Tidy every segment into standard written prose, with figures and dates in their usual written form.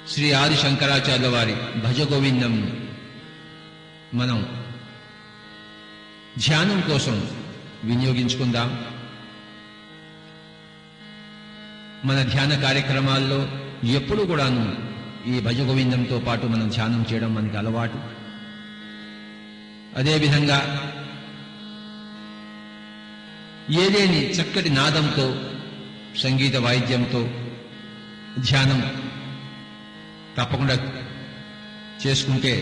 శ్రీ ఆది శంకరాచార్యుల వారి భజగోవిందం మనం ధ్యానం కోసం వినియోగించుకుందాం. మన ధ్యాన కార్యక్రమాల్లో ఎప్పుడు కూడాను ఈ భజగోవిందంతో పాటు మనం ధ్యానం చేయడం మనకి అలవాటు. అదేవిధంగా ఏదేని చక్కటి నాదంతో సంగీత వాయిద్యంతో ధ్యానం తప్పకుండా చేసుకుంటే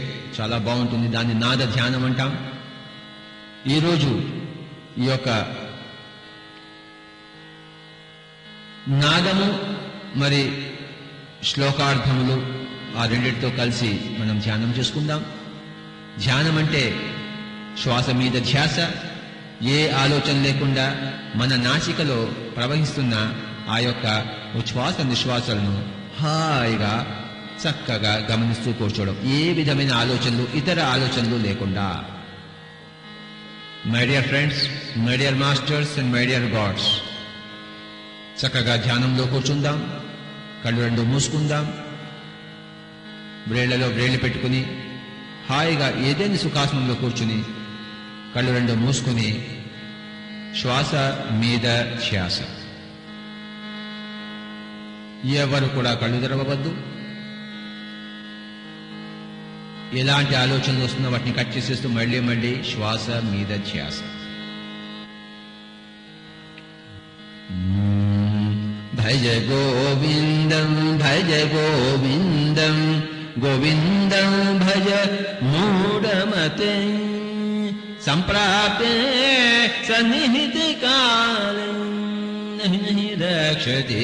చాలా బాగుంటుంది. దాన్ని నాద ధ్యానం అంటాం. ఈరోజు ఈ యొక్క నాదము మరి శ్లోకార్థములు ఆ రెండిటితో కలిసి మనం ధ్యానం చేసుకుందాం. ధ్యానం అంటే శ్వాస మీద ధ్యాస, ఏ ఆలోచన లేకుండా మన నాసికలో ప్రవహిస్తున్న ఆ యొక్క ఉచ్ఛ్వాస నిశ్వాసాలను హాయిగా చక్కగా గమనిస్తూ కూర్చోవడం, ఏ విధమైన ఆలోచనలు ఇతర ఆలోచనలు లేకుండా. My dear friends, my dear masters and my dear God's, చక్కగా ధ్యానంలో కూర్చుందాం. కళ్ళు రెండు మూసుకుందాం. బ్రేళ్లలో బ్రేళ్లు పెట్టుకుని హాయిగా ఏదైనా సుఖాసనంలో కూర్చుని కళ్ళు రెండు మూసుకుని శ్వాస మీద ధ్యాస. ఎవరు కూడా కళ్ళు తెరవవద్దు. ఎలాంటి ఆలోచనలు వస్తున్నా వాటిని కట్ చేసేస్తూ మళ్ళీ మళ్ళీ శ్వాస మీద ధ్యాస. భజ గోవిందం భజ గోవిందం గోవిందం భజ మూఢమతే సంప్రాప్తే సన్నిహితే కాలే నహి రక్షతే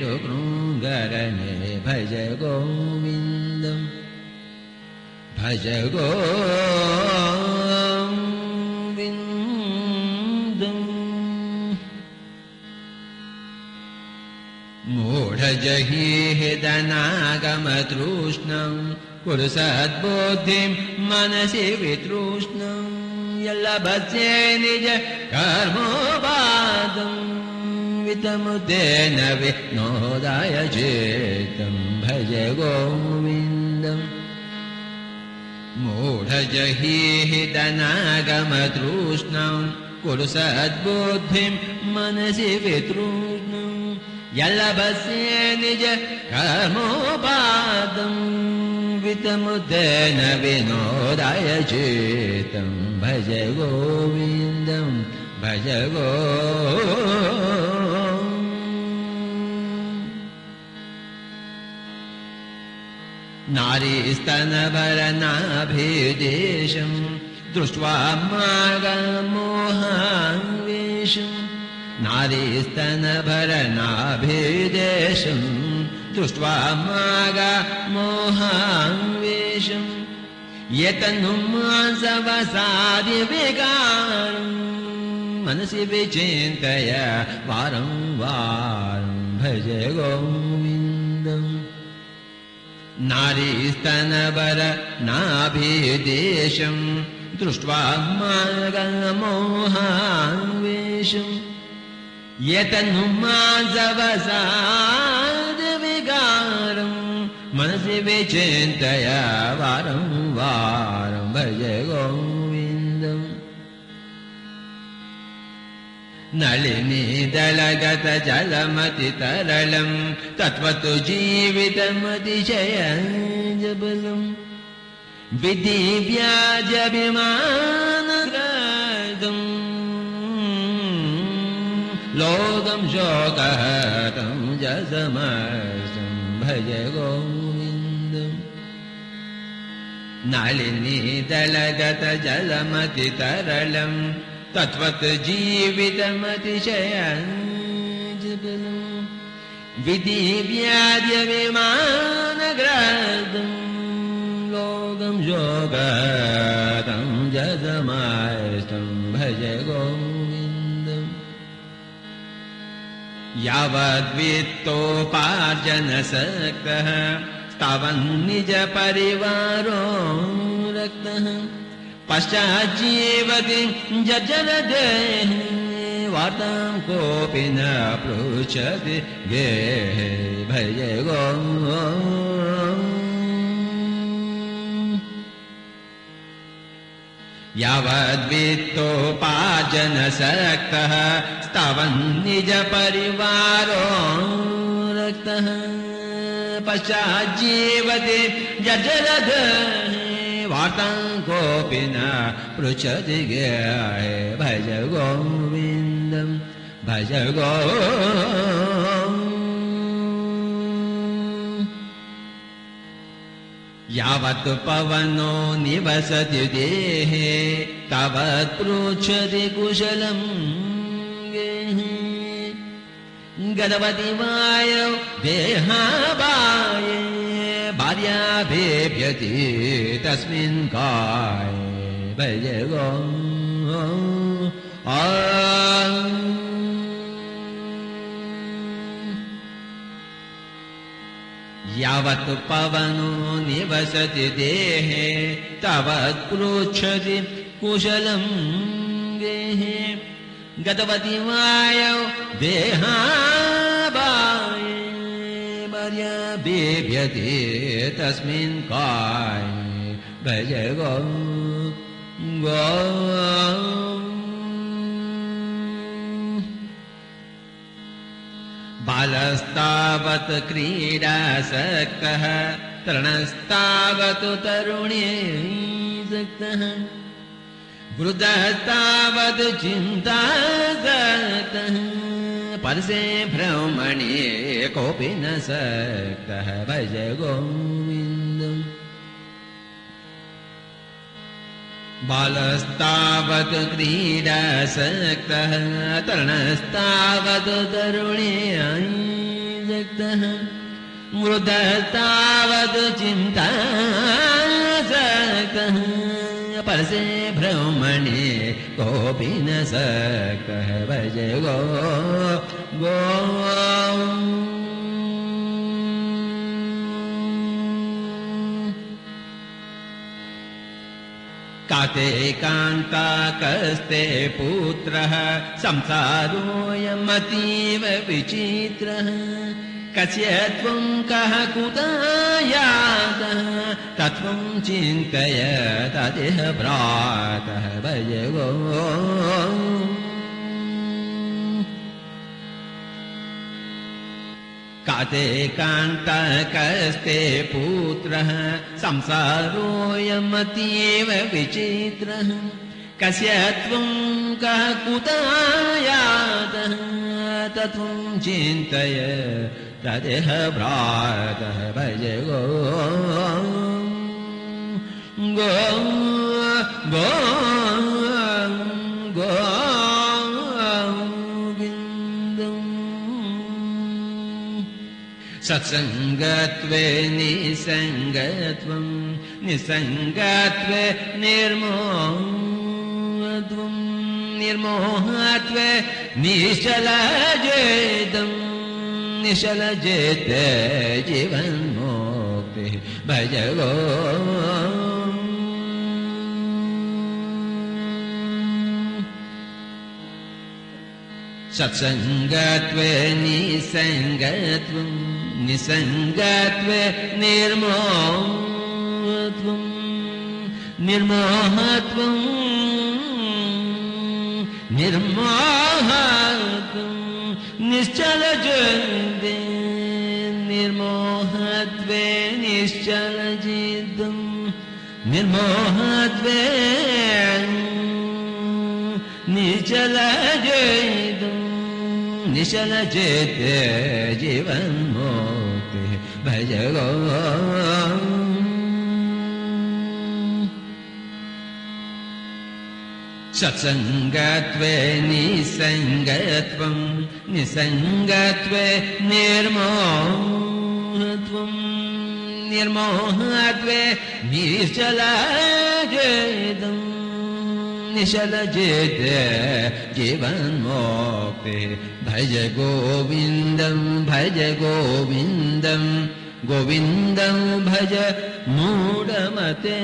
కృంగరణే భజ గోవిందం భజ గోవిందం. మూఢజహీహిదనాగమతృష్ణం కురు సద్బుద్ధిం మనసి వితృష్ణం యల్లభస్యే నిజ కర్మోపాదం వితముదేన వినోదాయ చేతం భజ గోవిందం. మూఢజహీహిదనాగమతృష్ణం కురు సద్బుద్ధిం మనసి వితృష్ణం యల్లభస్యే నిజ కర్మోపాదం వితముదేన వినోదాయ చేతం భజ గోవిందం భజ నారీస్తనభరనాభిదేశం దృష్ట్వా మాగమోహాన్వేషం నారీస్తనభరనాభిదేశం దృష్ట్వా మాగమోహాన్వేషం యతను మాసవసాది వికారం మనసి విచింతయ వారం వారం భజ గోవిందం. నారీస్తనభరనాభిదేశం దృష్ట్వా మాగమోహాన్వేషం యతను మాసవసాది వికారం మనసి విచింతయ వారం వారం భజ గోవిందం. నళినీ దళగత జలమతి తరళం తత్వతు జీవితమతిశయం జబలం విధి వ్యాజభిమానగ్రదం లోకం శోకహతం జసమసం భజ గోవిందం. నళినీ దళగత జలమతి తరళం తత్వత్ జీవితమతిశయం జబలం విధి వ్యాజవిమానగ్రదం లోకం శోకహతం జసమసం భజ గోవిందం. యావద్విత్తోపార్జనసక్తః తావన్నిజ పరివారో రక్తః పశ్చాజ్జీవతి జర్జరదేహే వార్తాం కోపి న పృచ్చతి గేహే భజ గోవిందం. यावद्वित्तोपार्जनसक्तः स्तवन् निजपरिवारो रक्तः पश्चाज्जीवति जजरध वार्तां कोऽपि न पृच्छति भज गोविन्दं भज यावत् पवनो निवसति देहे तावत् पृच्छति कुशलम् गतवति वायौ देहावाये भार्याभिभ्यति तस्मिन् काये भज यावत् पवनो निवसति देहे तावत् पृच्छति कुशलं गेहे गतवति वायौ देहावाये भार्याभिभ्यति तस्मिन् काये भज बालस्तावत् क्रीडासक्तः तरणस्तावत् तरुणीसक्तः वृद्धस्तावत् चिन्तासक्तः परसे भ्रमणे कोऽपि न सक्तः भज गोविन्दम् बालस्तावत् क्रीडासक्तः तरणस्तावत् तरुणीसक्तः वृद्धस्तावत् चिन्तासक्तः परसे भ्रमणे कोऽपि न सक्तः भज काते कान्ता कस्ते पुत्रः संसारोऽयमतीव विचित्रः कस्य त्वं कः कुतः यातः तत्त्वं चिन्तय तदिह भ्रातः भज काते कान्ता कस्ते पुत्रः संसारोऽयमतीव विचित्रः कस्य त्वं कः कुतः यातः तत्त्वं चिन्तय तदिह भ्रातः भज सत्सङ्गत्वे निसङ्गत्वं निसङ्गत्वे निर्मोहत्वं निर्मोहत्वे निश्चलजेतं निश्चलजेते जीवन्मुक्तिः भज सत्सङ्गत्वे निसङ्गत्वं निसङ्गत्वे निर्मोहत्वं निर्मोहत्वं निर्मोहत्वं निश्चलजन्ते निर्मोहत्वे निश्चलजितं निर्मोहत्वे निश्चलजितं निश्चलजेते जीवन्मुक्तिः भज सत्सङ्गत्वे निसङ्गत्वं निसङ्गत्वे निर्मोहत्वं निर्मोहत्वे निश्चलजेतं निश्चलजेते जीवन्मुक्तिः भज गोविन्दं भज गोविन्दं गोविन्दं भज मूढमते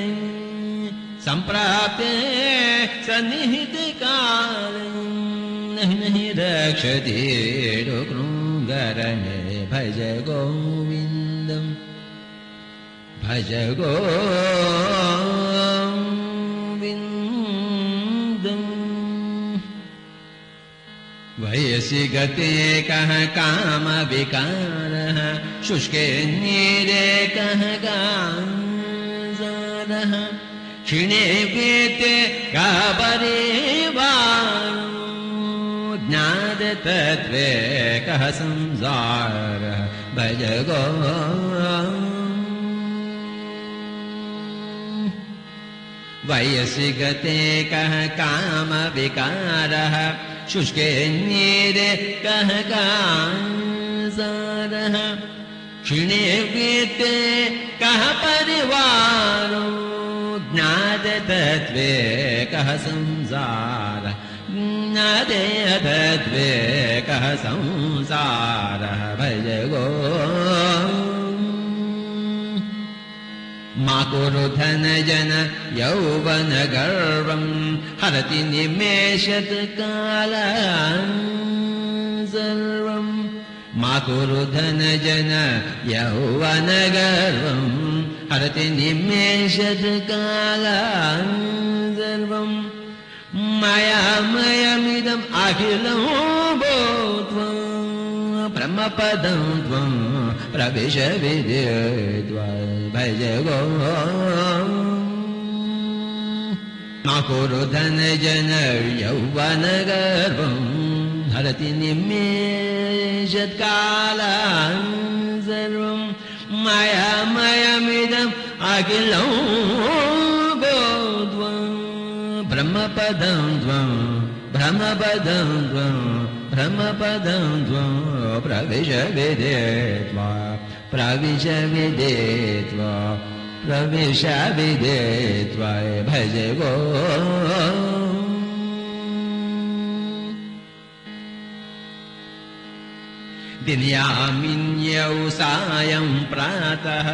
सम्प्राप्ते सन्निहितकाले नहि रक्षति रुग्णुगरणे भज गोविन्दं भज गोविन्दम् वयसि गते कः कामविकारः शुष्के नीरे कः गांसारः क्षीणे वेते कः परिवारो ज्ञाततत्त्वे कः संसारः भज गो वयसि गते कः कामविकारः शुष्के नीरे कः गांसारः क्षीणे वेते कः परिवारो ज्ञाततत्त्वे कः संसारः ज्ञाततत्त्वे कः संसारः भज गो मा कुरु धनजन यौवन गर्वम् हरति निमेषत् कालान् सर्वम् मा कुरु धनजन यौवन गर्वम् हरति निमेषत् कालान् सर्वम् मायामयमिदम् अखिलं भूत्वा ब्रह्मपदं त्वं प्रविश विदित्वा भज गो मा कुरु धनजन यौवन गर्वम् हरति निमेषत् कालान् सर्वम् मायामयमिदम् अखिलं भूत्वा ब्रह्मपदं त्वं ब्रह्मपदं त्वं ब्रह्मपदं त्वं प्रविश विदित्वा प्रविश विदित्वा प्रविश विदित्वा भज गो दिनयामिन्यौ सायं प्रातः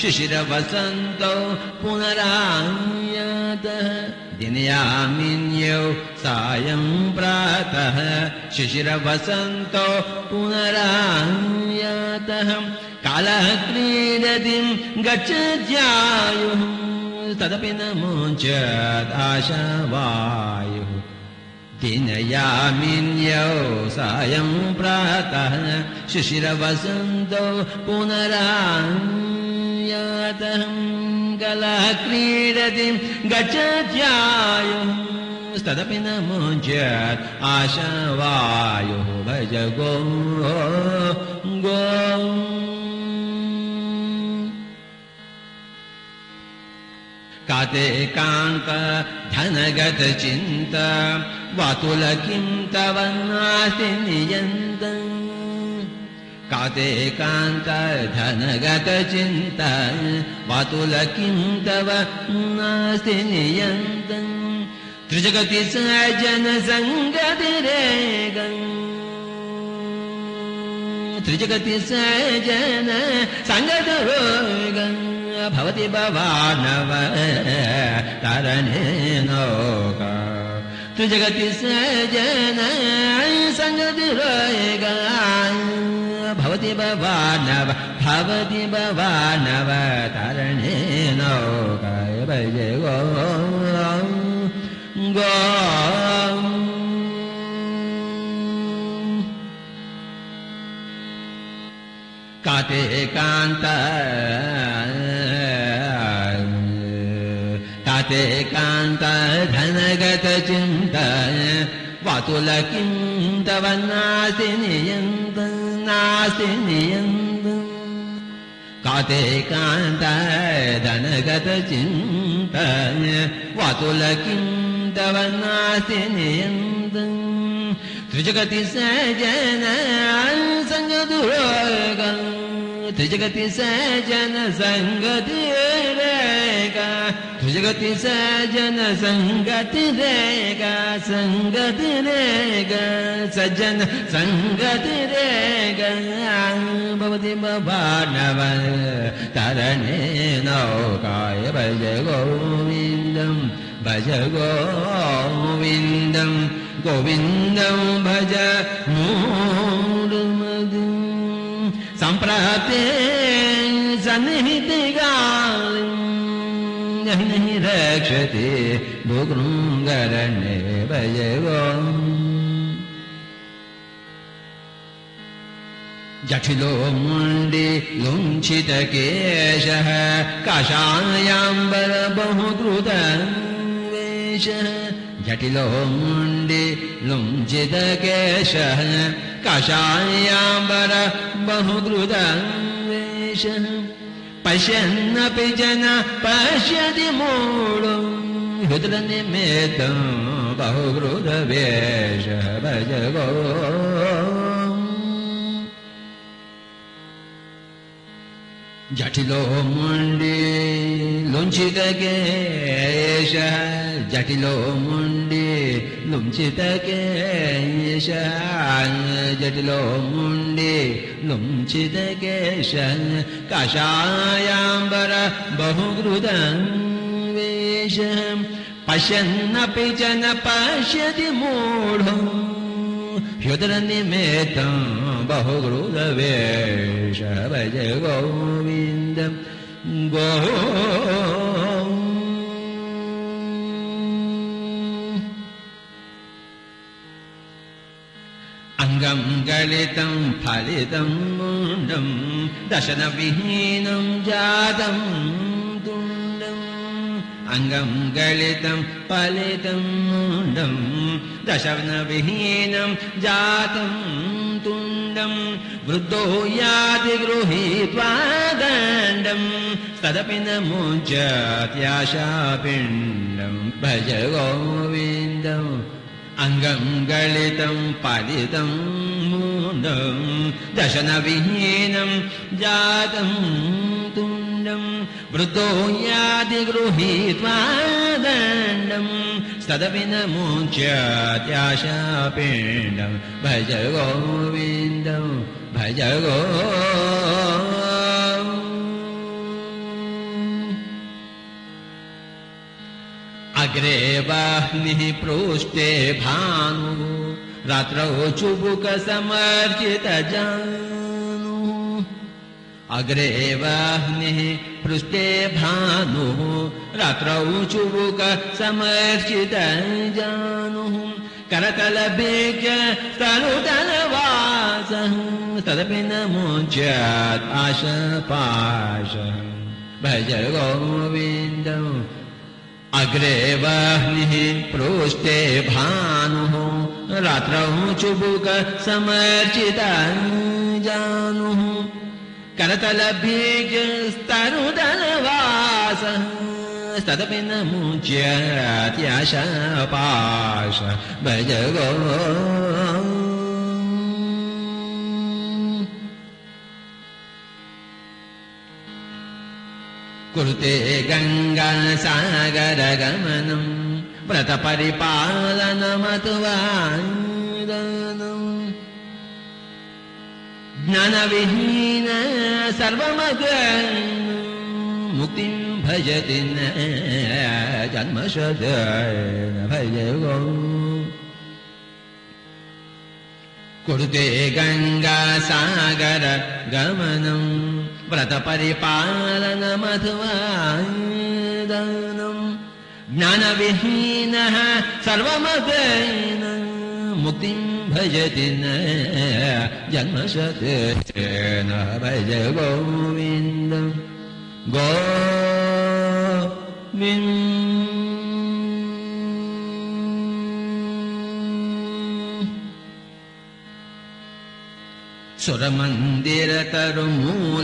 शिशिरवसन्तौ पुनरायातः दिनयामिन्यौ सायं प्रातः शिशिरवसन्तौ पुनरायातः कालः क्रीडति गच्छत्यायुः तदपि न मुञ्चत् आशावायुः दिनयामिन्यौ सायं प्रातः शिशिरवसन्तौ पुनरायातः कालः क्रीडति गच्छत्यायुः तदपि न मुञ्चत् आशावायुः भज गो गो काते कान्त धनगत चिन्ता वातुल किं तव नास्ति नियन्तम् काते कान्त धनगत चिन्ता वातुल किं तव नास्ति नियन्तम् त्रिजगति सज्जन संगतिरेगम् त्रिजगति सज्जन संगतिरेगम् भवति भवानव तरणे नौका त्रिजगति सज्जन संगतिरेगा भवति भवानव तरणे नौका भज गो गो काते कान्त धनगत चिन्ता वातुल किं तव नास्ति नियन्तम् काते कान्त धनगत चिन्ता वातुल किं तव नास्ति नियन्तम् त्रिजगति सज्जन संगतिरेगा त्रिजगति सज्जन संगतिरेगा त्रिजगति सज्जन संगतिरेगा सज्जन संगतिरेगा भवति भवानव तरणे नौकाय भज गोविन्दम् भज गोविन्दम् गोविन्दं भज मूढमदिं सम्प्राप्ते सन्निहितकालं नहि रक्षते भुगृङ्गरण्ये भज गो जठिलो मुण्डे लुञ्छितकेशः काषायाम्बर बहुकृतवेषः जटिलो मुण्डे लुञ्छितकेशः काषायाम्बर बहुकृतवेषः पश्यन्नपि जन पश्यति मूढो हृदयनिमित्तं बहुकृतवेषः भज गो जटिलो मुण्डे लुञ्छितकेशः जटिलो मुण्डे लुञ्छितकेशः जटिलो मुण्डे लुञ्छितकेशः काषायाम्बर बहुकृतवेषः पश्यन्नपि च न पश्यति मूढो ह्युदरनिमित्तं बहुकृतवेषः भज गोविन्द गो अङ्गं गलितं फलितं मुण्डं दशनविहीनं जातं तुण्डम् अङ्गं गलितं फलितं मुण्डं दशनविहीनं जातं तुण्डम् वृद्धो याति गृहीत्वा दण्डं तदपि न मुञ्चत्याशापिण्डं भज गोविन्दम् अङ्गं गलितं फलितं मुण्डं दशनविहीनं जातं तुण्डं वृद्धो याति गृहीत्वा दण्डं तदपि न मुञ्चत्याशापिण्डं भज गोविन्दं भज गो अग्रे वाह्निः पृष्ठे भानुः रात्रौ चुबुकसमर्चितजानुः अग्रे वाह्निः पृष्ठे भानुः रात्रौ चुबुकसमर्चितजानुः करतलभिज्य तरुतलवासः तदपि न मुञ्चत् आशपाशः भज गोविन्दम् अग्रे वाह्निः पृष्ठे भानुः रात्रौ चुबुकसमर्चितजानुः करतलभिज्यस्तरुदलवासः तदपि न मुञ्चत्याशापाशः भज गो कुरुते गङ्गासागरगमनं व्रतपरिपालनमतुवादनम् ज्ञानविहीन सर्वमगन् मुक्तिं भजति न जन्मशतेन भज गो कुरुते गङ्गासागरगमनं व्रतपरिपालनमथवादनम् ज्ञानविहीनः सर्वमतेन मुक्तिं भजति न जन्मशतेन भज गोविन्दं गोविन्दम्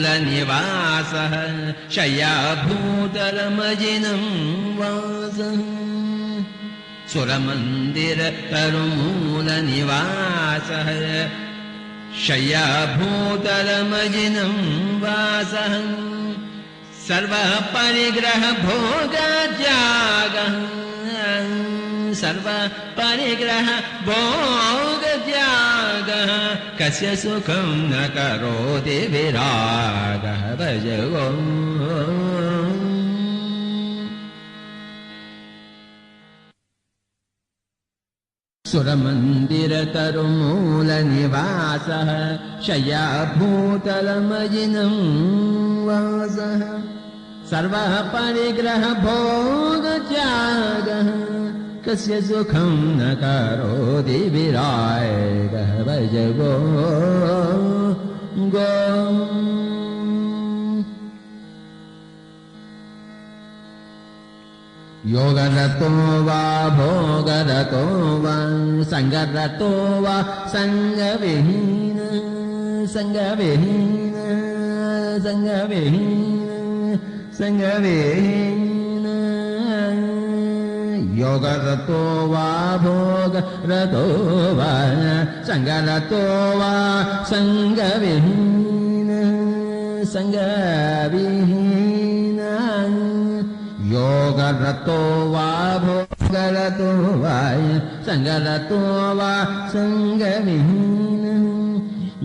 सुरमन्दिरतरुमूलनिवासः शय्याभूतलमजिनं वासः सुरमन्दिरतरुमूलनिवासः शय्याभूतलमजिनं वासः सर्वपरिग्रहभोगत्यागः सर्वपरिग्रहभोगत्यागः कस्य सुखं न करोति विरागः भज गो सुरमन्दिरतरुमूलनिवासः शय्याभूतलमजिनं वासः सर्वपरिग्रहभोगत्यागः कस्य सुखं न करोति विरागः भज गो योगरतो वा भोगरतो वा संगरतो वा संगविहीन संगविहीन संगविहीन संगविहीन योगरतो वा भोगरतो वा संगरतो वा संगविहीन संगविहीन योगरतो वा भोगरतो वा संगरतो वा संगविहीन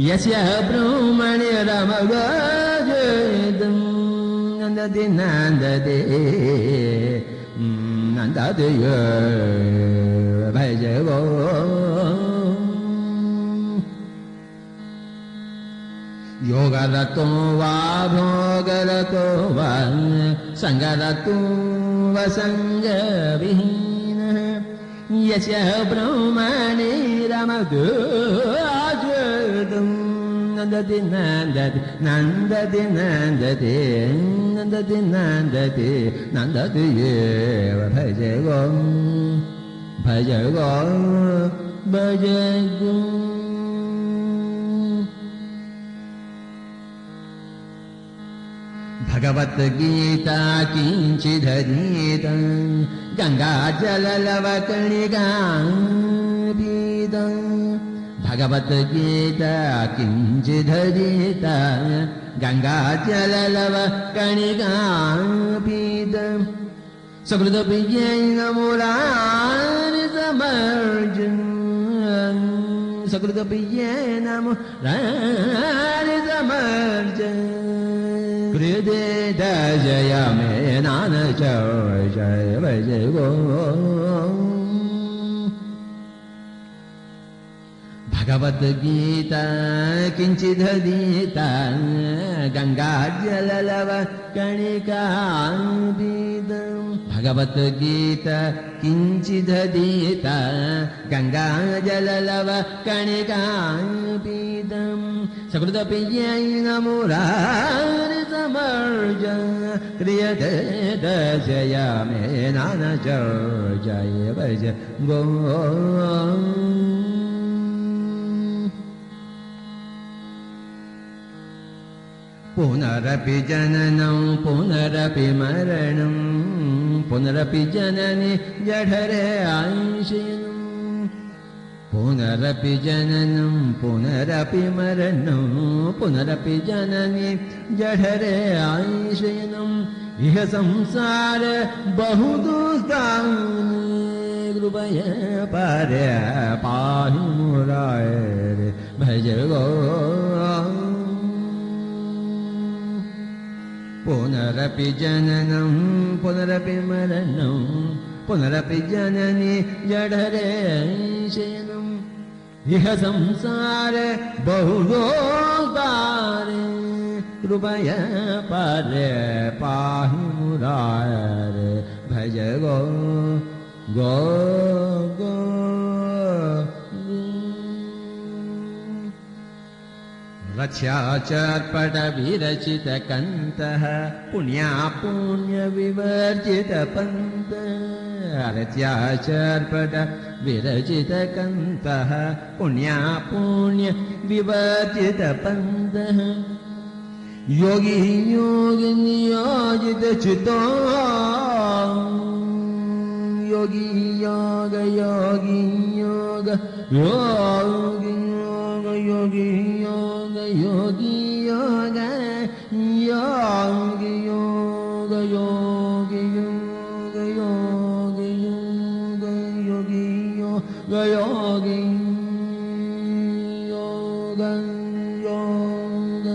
यस्य ब्रह्मण्यरमगजयदं नन्दति नन्दते नन्दते भजगो योगरतो वा भोगरतो वा संगरतो वा संगविहीनः यस्य ब्रह्मणि रमगजयदं नन्दति नन्दति नन्दति नन्दति नन्दति नन्दति नन्दति एव भजगो भजगो भजगो भगवद्गीता किञ्चिदधीता गङ्गाजललवकणिकापीता भगवद्गीता किञ्चिदधीता गङ्गाजललवकणिकापीता सकृदप्रियेण मुरारिसमर्जन सकृदप्रियेण मुरारिसमर्जन कृदे दजय मे नान जय भजय गो भगवद्गीता किञ्चिदधीता गङ्गाजललवकणिकापीता भगवद्गीता किञ्चिदधीता गङ्गाजललवकणिकापीता सकृदप्रियेण मुरारिसमर्जन क्रियते दशय मे नान जय भज गो पुनरपि जननं पुनरपि मरणं पुनरपि जननि जठरे आयुषीनं पुनरपि जननं पुनरपि मरणं पुनरपि जननि जठरे आयुषीनं इह संसार बहु दुस्तानि कृपया पार्य पाहि मुरारे भज गो पुनरपि जननं पुनरपि मरणं पुनरपि जननि जठरे शयनम् इह संसार बहुलोकारे कृपया पार्य पाहि मुरारे भज गो गो गो रक्षाचर्पट विरचित कन्तः पुण्या पुण्य विवर्जित पंत रक्षाचर्पट विरचित कन्तः पुण्या पुण्य विवर्जित पंतः योगी योगी नियोजित चितो योगी योग योगी योग योगी योगी योग योगी योग योगी योग योगी योग योगी योग योगी योग योगी योग योग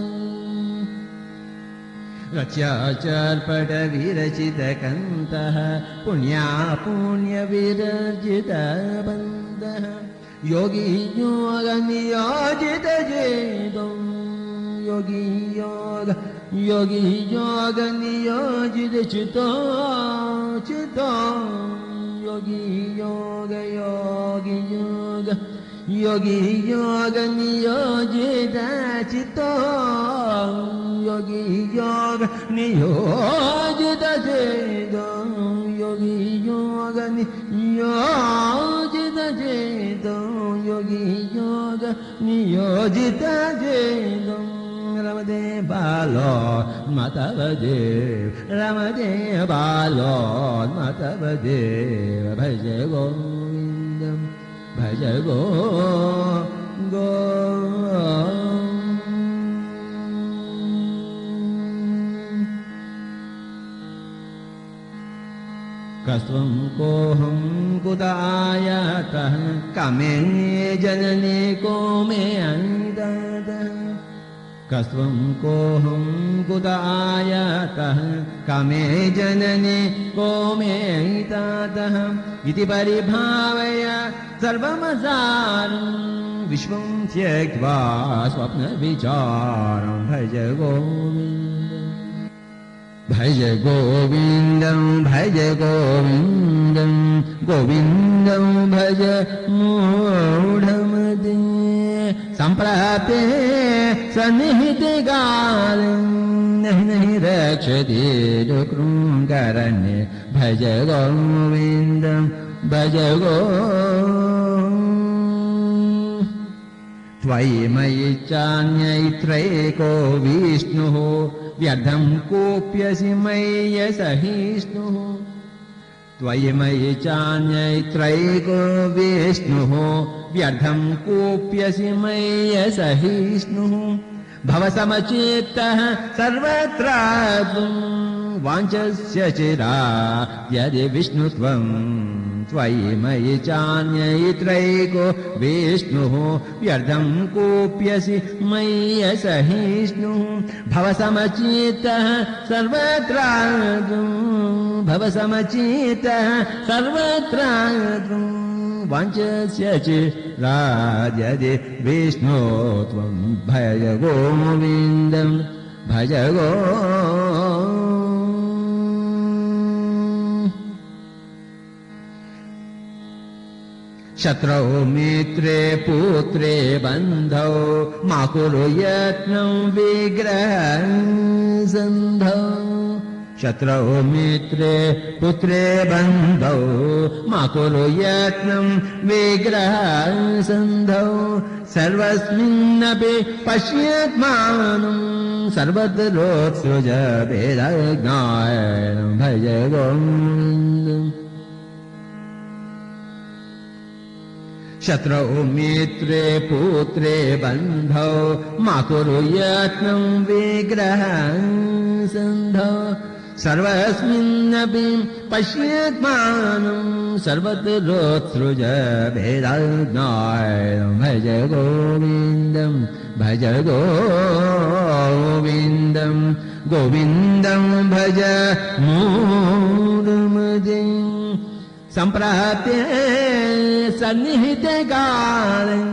रक्षाचर्पट विरचित कन्तः पुण्या पुण्य विरचित बन्धः योगी योग नियोजित जेदो योगी योग नियोजित चितो चितो योगी योग योगी योग नियोजित चित्तो योगी योग नियोजित चेतो योगी योग नियोजित चेतो योगी योग नियोजित चेतो रमदे बालो मतवदेव रमदे बालो मतवदेव भज गोविंदम भज गो कस्त्वं कोऽहं कुतायातः कामे जननी को मे अन्ततः कस्त्वं कोऽहं कुतायातः कामे जननी को मे अन्ततः इति परिभावय सर्वमसारं विश्वं त्यक्त्वा स्वप्नविचारं भज गोविन्दम् भज गोविन्दं भज गोविन्दं गोविन्दं भज मूढमते सम्प्राप्ते सन्निहिते कालं नहि रक्षति दुःखकारण्ये भज गोविन्दं भज त्वयि मयि चान्यैत्रैको विष्णुः व्यर्थं कोऽप्यसि मय्यसहिष्णुः त्वयि मयि चान्यैत्रैको विष्णुः व्यर्थं कोऽप्यसि मय्यसहिष्णुः भवसमचित्तः सर्वत्र वाञ्छस्य चिरा यदि विष्णुत्वं त्वयि मयि चान्यैत्रैको विष्णुः व्यर्थं कोऽप्यसि मय्यसहिष्णुः भवसमचित्तः सर्वत्र भवसमचित्तः सर्वत्र वाञ्छस्य चिराद्यदि विष्णो त्वं भज गोविन्दं भज गो शत्रौ मित्रे पुत्रे बन्धौ मा कुरु यत्नं विग्रहसन्धौ शत्रौ मित्रे पुत्रे बन्धौ मा कुरु यत्नं विग्रहसन्धौ सर्वस्मिन्नपि पश्यत्मानं सर्वत्रोत्सृज भेदज्ञानं भज गोविन्दम् शत्रौ मित्रे पुत्रे बन्धौ मा कुरु यत्नं विग्रहसन्धौ सर्वस्मिन्नपि पश्यत्मानं सर्वत्रोत्सृज भेदज्ञानं भज गोविन्दं भज गोविन्दं गोविन्दं भज मूढमते सम्प्राप्ते सन्निहिते कालं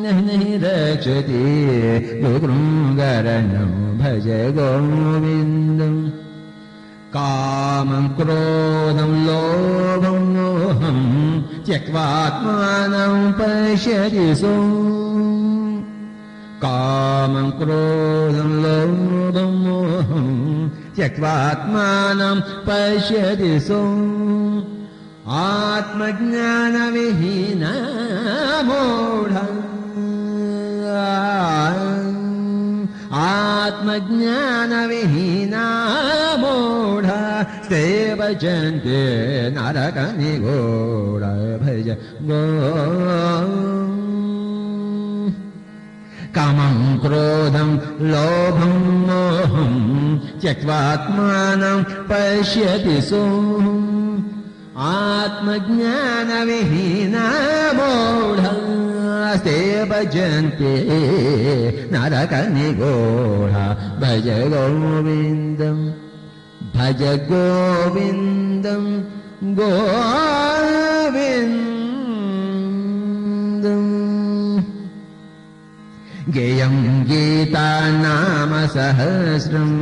नहि रक्षति दुःखकारण्यं भज गोविन्दम् कामं क्रोधं लोभं मोहं त्यक्त्वात्मानं पश्यति कामं क्रोधं लोभं मोहं त्यक्त्वात्मानं पश्यति आत्मज्ञानविहीना मूढा आत्मज्ञानविहीना मूढा ते भजन्ते नरकनिगूढा भज गो कामं क्रोधं लोभं मोहं त्यक्त्वात्मानं पश्यति आत्मज्ञानविहीना मूढास्ते भजन्ते नरकनिगूढा भज गोविन्दं भज गोविन्दं गोविन्दम् गेयं गीता नाम सहस्रं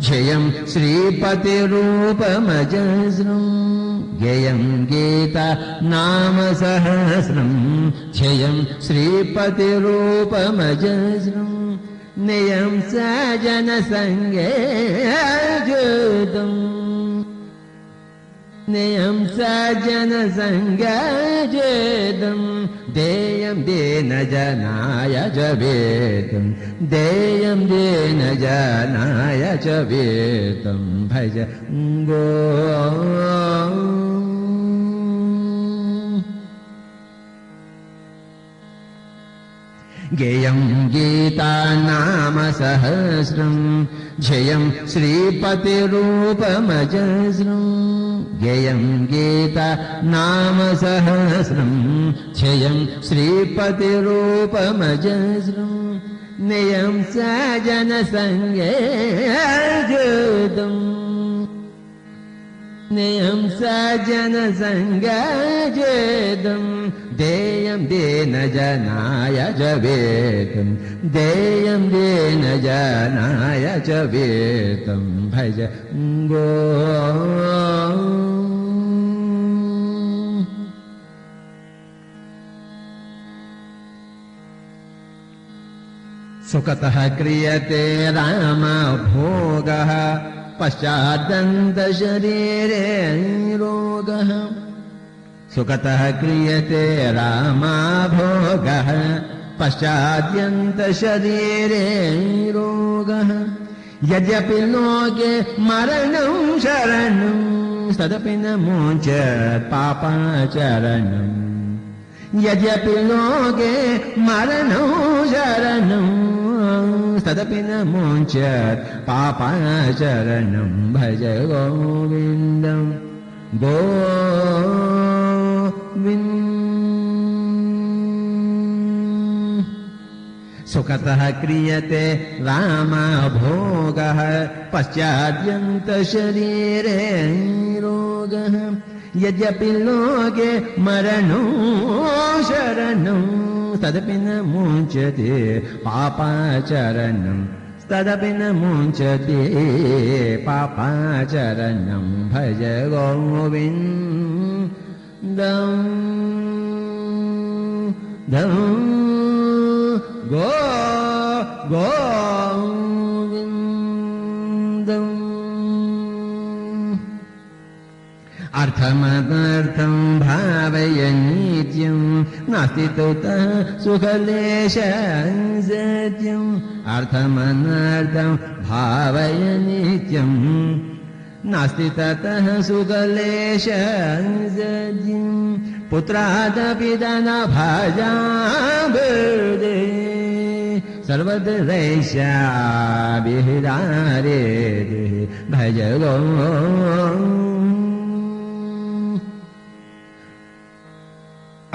ध्येयं श्रीपतिरूपमजस्रं गेयं गीता नाम सहस्रं ध्येयं श्रीपतिरूपमजस्रं नियं सजनसङ्गे जुतम् नियं सजनसङ्गजेदं देयं दीनजनाय च वेदं देयं दीनजनाय च वेदं भज गो गेयं गीता नाम सहस्रं ध्येयं श्रीपतिरूपमजस्रं गेयं गीता नाम सहस्रं ध्येयं श्रीपतिरूपमजस्रं नियं सजनसङ्गे जुतम् नियं सजनसङ्गजेदं देयं दीनजनाय च वेदं देयं दीनजनाय च वेदं भज गो सुखतः क्रियते रामभोगः पश्चादन्तशरीरे रोगः सुखतः क्रियते रामभोगः पश्चाद्यन्तशरीरे रोगः यद्यपि लोके मरणं शरणं तदपि न मोचत् पापाचरणम् यद्यपि लोके मरणं शरणं तदपि न मोचत् पापाचरणं भज गोविन्दं गोविन्दम् सुखतः क्रियते रामभोगः पश्चाद्यन्तशरीरे रोगः यद्यपि लोके मरणं शरणं तदपि न मुञ्चते पापाचरणं तदपि न मुञ्चते पापाचरणं भज गोविन्दं दं गोविन्दम् अर्थमनर्थं भावय नित्यं नास्ति ततः सुखलेशं सत्यम् अर्थमनर्थं भावय नित्यं नास्ति ततः सुखलेशं सत्यम् पुत्रादपि धनभाजाभिर्दे सर्वद्रैष्याभिरारे भज गो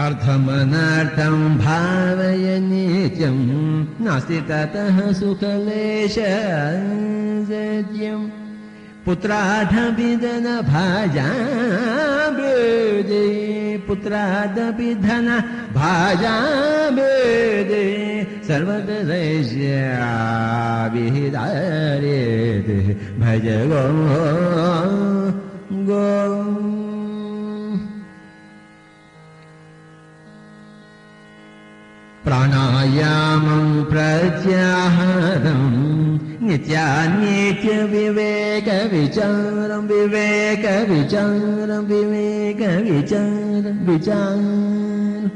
अर्थमनर्थं भावय नित्यं नास्ति ततः सुखलेशं सत्यम् पुत्रादपि धनभाजाभिर्दे पुत्रादपि धनभाजाभिर्दे सर्वद्रैष्याभिरारे भज गो गो प्राणायामं प्रत्याहारं नित्यानित्यविवेकविचारं विवेकविचारं विवेकविचारं विचारं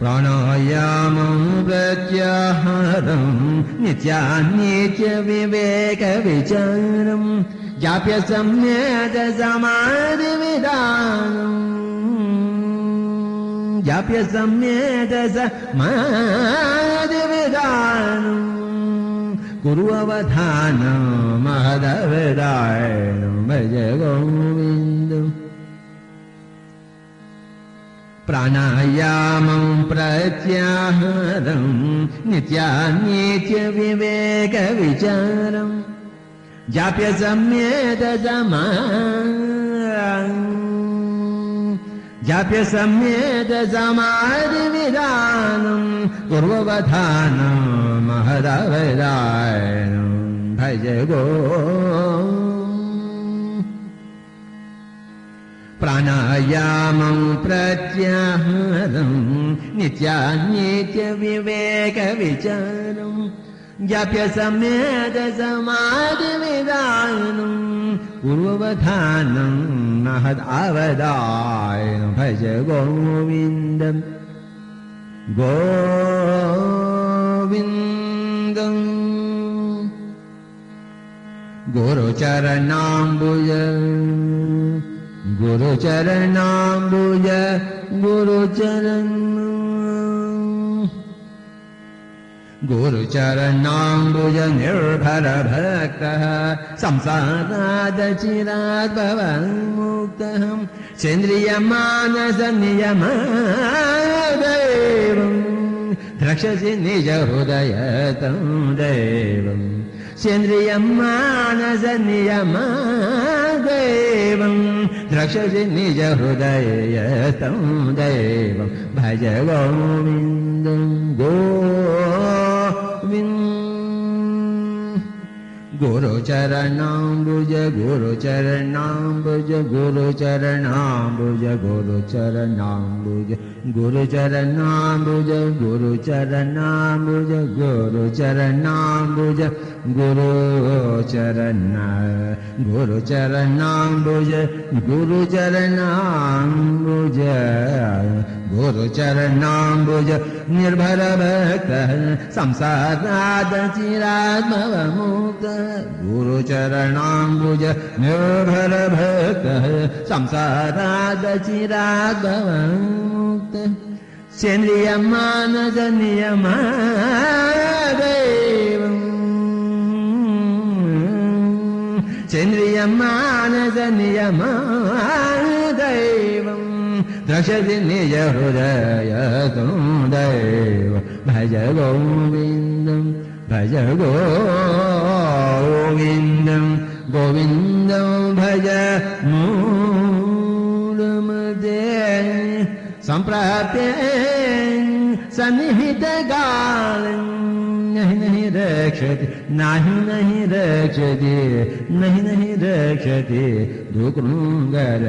प्राणायामं प्रत्याहारं नित्यानित्यविवेकविचारं जाप्य सम्यक् समाधिविधानम् जाप्य सम्यक् समाधिविधानम् कुरु अवधानं महदवधानं भज गोविन्दम् प्राणायामं प्रत्याहारं नित्यानित्यविवेकविचारं जाप्य सम्यक् जाप्य सम्येत समाधिविधानं पूर्ववधानं महदवदायनं भज गो प्राणायामं प्रत्याहारं नित्यानित्यविवेकविचारं जाप्य सम्येत समाधिविधानं पूर्ववधानं महदावदायनं भज गोविन्दं गोविन्दं गुरुचरणाम्बुज गुरुचरणाम्बुज गुरुचरणाम्बुज निर्भर भक्तः संसारादचिरात् भवन्मुक्तः सेन्द्रियमानसनियमदेवं द्रक्ष्यसि निज हृदयतं देवम् सेन्द्रियमानसनियमदेवं द्रक्ष्यसि निज हृदयतं देवं भज गोविन्दं गोविन्दं गुरुचरणाम्बुज गुरुचरणाम्बुज गुरुचरणाम्बुज गुरुचरणाम्बुज गुरुचरणाम्बुज गुरुचरणाम्बुज गुरुचरणाम्बुज गुरुचरणाम्बुज गुरुचरणाम्बुज गुरुचरणाम्बुज निर्भर भक्तः संसारादचिरात् भवमुक्तः गुरुचरणाम्बुज निर्भर भक्तः संसारादचिरात् भवमुक्तः सेन्द्रियमानसनियमदेवं सेन्द्रियमानसनियमदेवं द्रक्ष्यसि निज हृदयतं देव भज गोविन्दं भज गोविन्दं गोविन्दं भज मूलमध्ये सम्प्राप्य सन्निहितकालं नहि रक्षति नहि रक्षति नहि रक्षति दुकृङ्गर